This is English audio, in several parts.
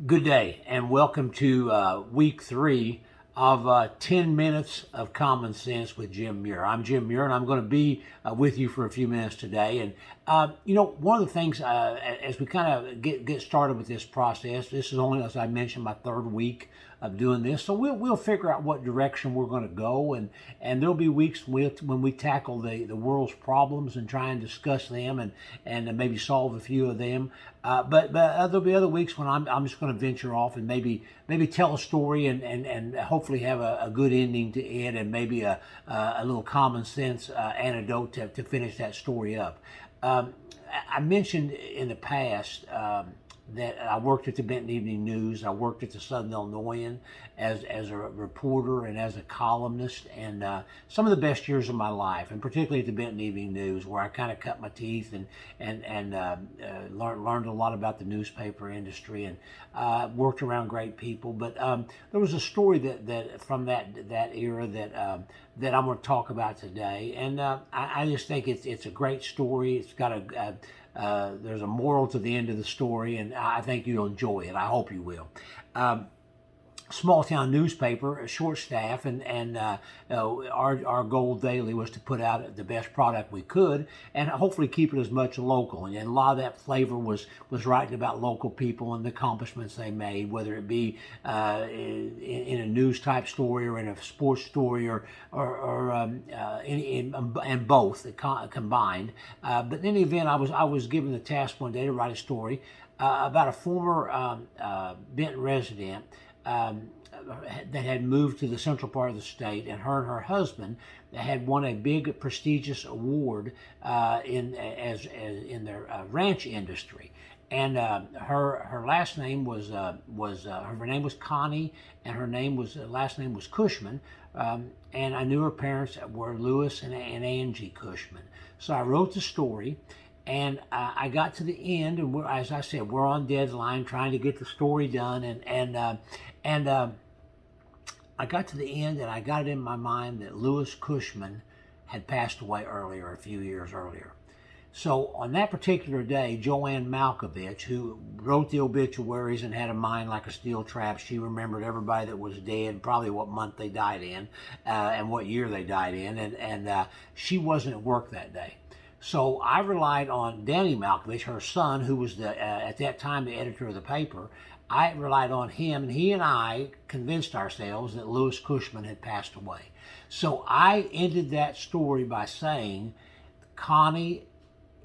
Good day, and welcome to week 3 of 10 Minutes of Common Sense with Jim Muir. I'm Jim Muir, and I'm going to be with you for a few minutes today. And, one of the things, as we kind of get started with this process, this is only, as I mentioned, my third week of doing this. So we'll figure out what direction we're going to go, and there'll be weeks when we tackle the world's problems and try and discuss them and maybe solve a few of them. But there'll be other weeks when I'm just going to venture off and maybe tell a story and hopefully have a good ending to it, and maybe a little common sense anecdote to finish that story up. I mentioned in the past that I worked at the Benton Evening News. I worked at the Southern Illinoisan as a reporter and as a columnist, and some of the best years of my life, and particularly at the Benton Evening News, where I kind of cut my teeth and learned a lot about the newspaper industry, and worked around great people. But there was a story that from that era that I'm going to talk about today, and I just think it's a great story. It's got there's a moral to the end of the story, and I think you'll enjoy it. I hope you will. Small town newspaper, a short staff, and our goal daily was to put out the best product we could, and hopefully keep it as much local. And a lot of that flavor was writing about local people and the accomplishments they made, whether it be in a news type story or in a sports story or and both combined. But in any event, I was given the task one day to write a story about a former Benton resident that had moved to the central part of the state, and her husband had won a big prestigious award in their ranch industry. And her last name was her name was Connie, and her last name was Cushman. And I knew her parents were Lewis and Angie Cushman. So I wrote the story. And I got to the end, and as I said, we're on deadline trying to get the story done. And I got to the end, and I got it in my mind that Lewis Cushman had passed away a few years earlier. So on that particular day, Joanne Malkovich, who wrote the obituaries and had a mind like a steel trap, she remembered everybody that was dead, probably what month they died in, and what year they died in, and she wasn't at work that day. So I relied on Danny Malkovich, her son, who was at that time the editor of the paper. I relied on him, and he and I convinced ourselves that Lewis Cushman had passed away. So I ended that story by saying Connie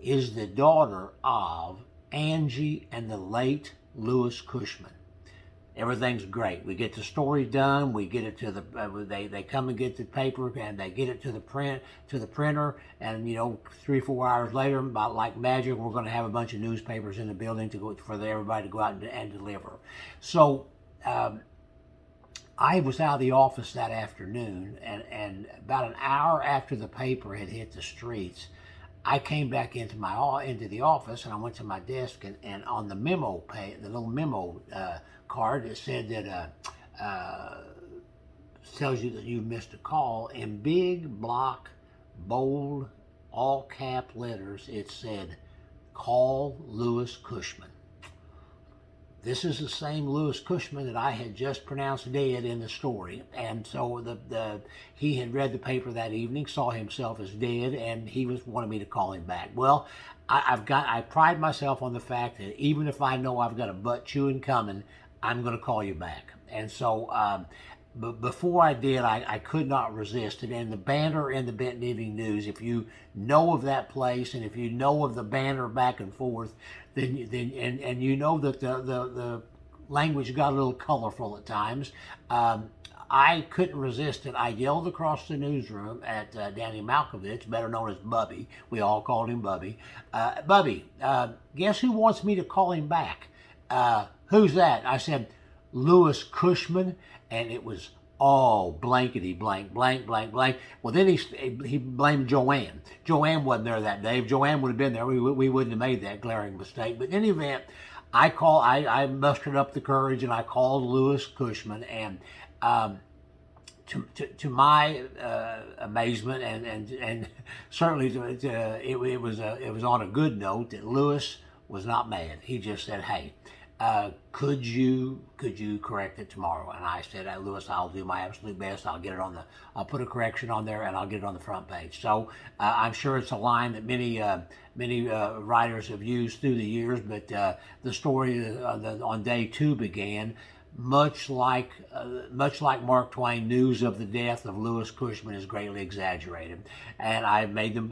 is the daughter of Angie and the late Lewis Cushman. Everything's great. We get the story done. We get it to the. They come and get the paper, and they get it to the printer. And 3-4 hours later, about like magic, we're going to have a bunch of newspapers in the building for everybody to go out and deliver. So I was out of the office that afternoon, and about an hour after the paper had hit the streets, I came back into the office, and I went to my desk, and on the memo page, the little memo card, it said that tells you that you missed a call. In big block, bold, all cap letters, it said, "Call Lewis Cushman." This is the same Lewis Cushman that I had just pronounced dead in the story. And so he had read the paper that evening, saw himself as dead, and he wanted me to call him back. Well, I pride myself on the fact that even if I know I've got a butt chewing coming, I'm going to call you back. And so but before I did, I could not resist it. And the banner in the Benton Evening News, if you know of that place, and if you know of the banner back and forth, then you know that the language got a little colorful at times. I couldn't resist it. I yelled across the newsroom at Danny Malkovich, better known as Bubby. We all called him Bubby. Bubby, guess who wants me to call him back? Who's that? I said, Lewis Cushman, and it was blankety blank, blank, blank, blank. Well, then he blamed Joanne. Joanne wasn't there that day. If Joanne would have been there, we wouldn't have made that glaring mistake. But in any event, I mustered up the courage, and I called Lewis Cushman, and to my amazement, and certainly it was on a good note, that Lewis was not mad. He just said, "Hey, could you correct it tomorrow? And I said, Lewis, I'll do my absolute best. I'll put a correction on there, and I'll get it on the front page. So I'm sure it's a line that many writers have used through the years, but the story on day 2 began much like Mark Twain. News of the death of Lewis Cushman is greatly exaggerated, and I made the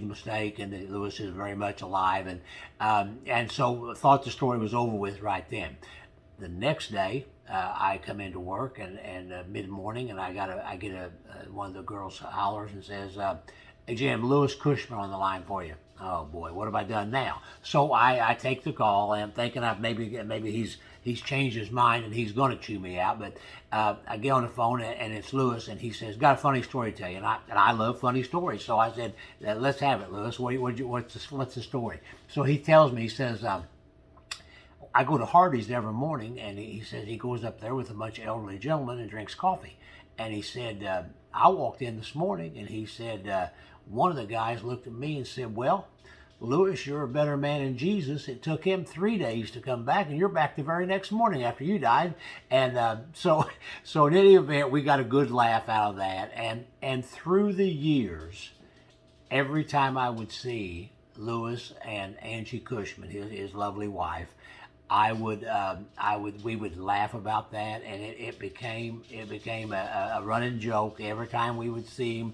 mistake, and that Lewis is very much alive, and so thought the story was over with right then. The next day, I come into work, and mid morning, and I get one of the girls hollers and says, "Hey Jim, Lewis Cushman on the line for you." Oh boy, what have I done now? So I take the call, and I'm thinking maybe he's changed his mind and he's going to chew me out. But I get on the phone, and it's Lewis, and he says, "Got a funny story to tell you." And I love funny stories, so I said, "Let's have it, Lewis. What's the story?" So he tells me, he says, "I go to Hardee's every morning," and he says he goes up there with a bunch of elderly gentlemen and drinks coffee. And he said, "I walked in this morning," and he said, "One of the guys looked at me and said, 'Well, Lewis, you're a better man than Jesus. It took him 3 days to come back, and you're back the very next morning after you died.'" And so in any event, we got a good laugh out of that. And through the years, every time I would see Lewis and Angie Cushman, his lovely wife, we would laugh about that, and it became a running joke every time we would see him.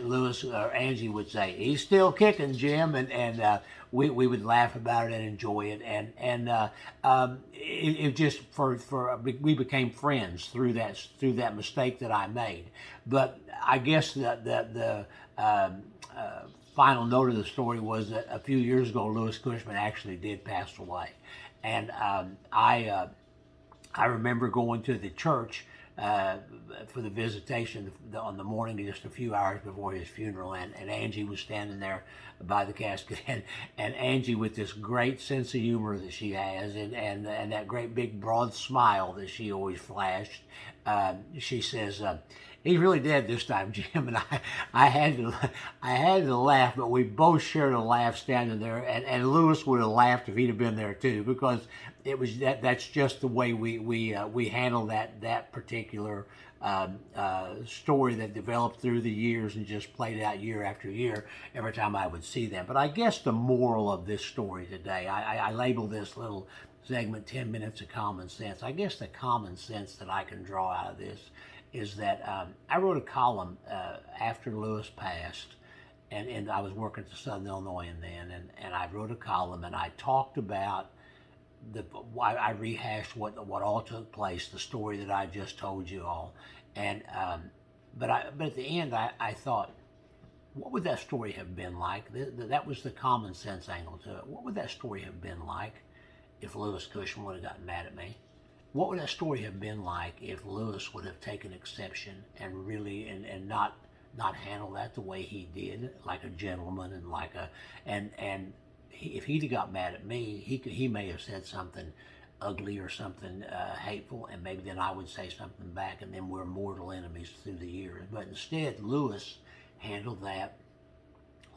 Lewis or Angie would say, "He's still kicking, Jim," and we would laugh about it and enjoy it, and it just we became friends through that mistake that I made. But I guess the final note of the story was that a few years ago, Lewis Cushman actually did pass away. And I remember going to the church for the visitation on the morning, just a few hours before his funeral, and Angie was standing there by the casket, and Angie, with this great sense of humor that she has, and that great big broad smile that she always flashed, she says, "He's really dead this time, Jim." And I had to laugh, but we both shared a laugh standing there, and Lewis would have laughed if he'd have been there too, because it was that's just the way we handle that particular story that developed through the years and just played out year after year every time I would see them. But I guess the moral of this story today, I label this little segment 10 minutes of common sense. I guess the common sense that I can draw out of this is that I wrote a column after Lewis passed, and I was working at Southern Illinois then, and I wrote a column, and I talked about I rehashed what all took place, the story that I just told you all, and but at the end I thought, what would that story have been like? That was the common sense angle to it. What would that story have been like if Lewis Cushman would have gotten mad at me? What would that story have been like if Lewis would have taken exception and really and not handled that the way he did, like a gentleman, and if he'd have got mad at me, he may have said something ugly or something hateful, and maybe then I would say something back, and then we're mortal enemies through the years. But instead, Lewis handled that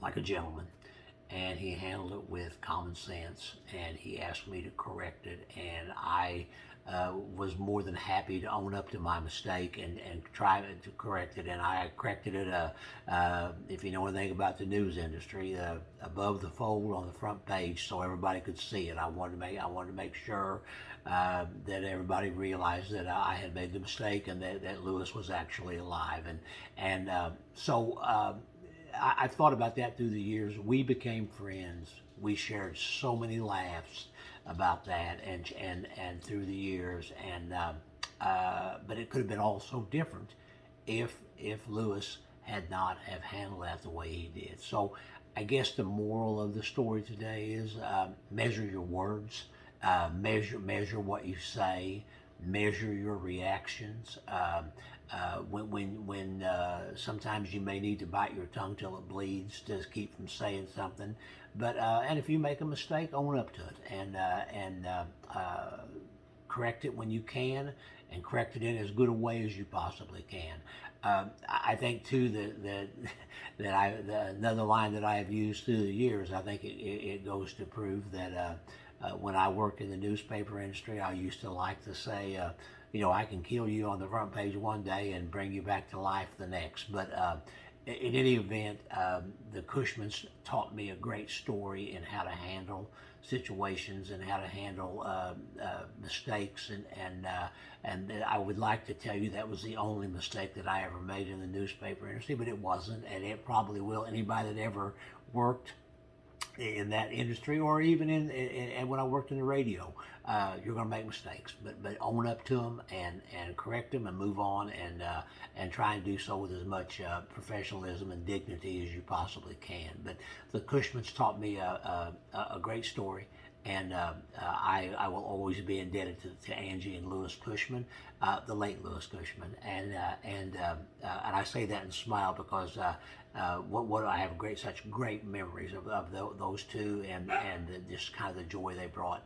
like a gentleman, and he handled it with common sense, and he asked me to correct it, and I was more than happy to own up to my mistake and try to correct it. And I corrected it, if you know anything about the news industry, above the fold on the front page, so everybody could see it. I wanted to make sure that everybody realized that I had made the mistake, and that Lewis was actually alive. So I thought about that through the years. We became friends. We shared so many laughs about that, and through the years, but it could have been all so different if Lewis had not have handled that the way he did. So I guess the moral of the story today is measure your words, measure what you say, measure your reactions. When sometimes you may need to bite your tongue till it bleeds to keep from saying something, but and if you make a mistake, own up to it, and correct it when you can, and correct it in as good a way as you possibly can. I think too that another line that I have used through the years, I think it goes to prove that when I worked in the newspaper industry, I used to like to say, I can kill you on the front page one day and bring you back to life the next. But in any event, the Cushmans taught me a great story in how to handle situations and how to handle mistakes, and I would like to tell you that was the only mistake that I ever made in the newspaper industry, but it wasn't, and it probably will. Anybody that ever worked in that industry, or even in when I worked in the radio, you're going to make mistakes, but own up to them and correct them and move on, and try and do so with as much professionalism and dignity as you possibly can. But the Cushmans taught me a great story, and I will always be indebted to Angie and Louis Cushman, the late Louis Cushman, and I say that and smile because what I have such great memories of those two, and just kind of the joy they brought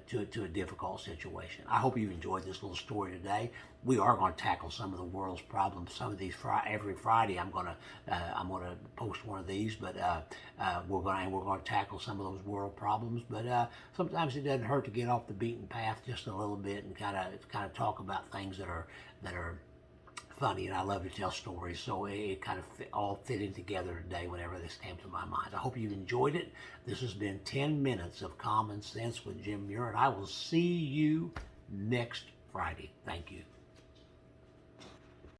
to a difficult situation. I hope you've enjoyed this little story today. We are going to tackle some of the world's problems. Some of these every Friday I'm going to post one of these, but we're going to tackle some of those world problems. But sometimes it doesn't hurt to get off the beaten path just a little bit and kind of talk about things that are funny, and I love to tell stories, so it kind of all fitting together today whenever this came to my mind. I hope you've enjoyed it. This has been 10 minutes of common sense with Jim Muir, and I will see you next Friday. Thank you.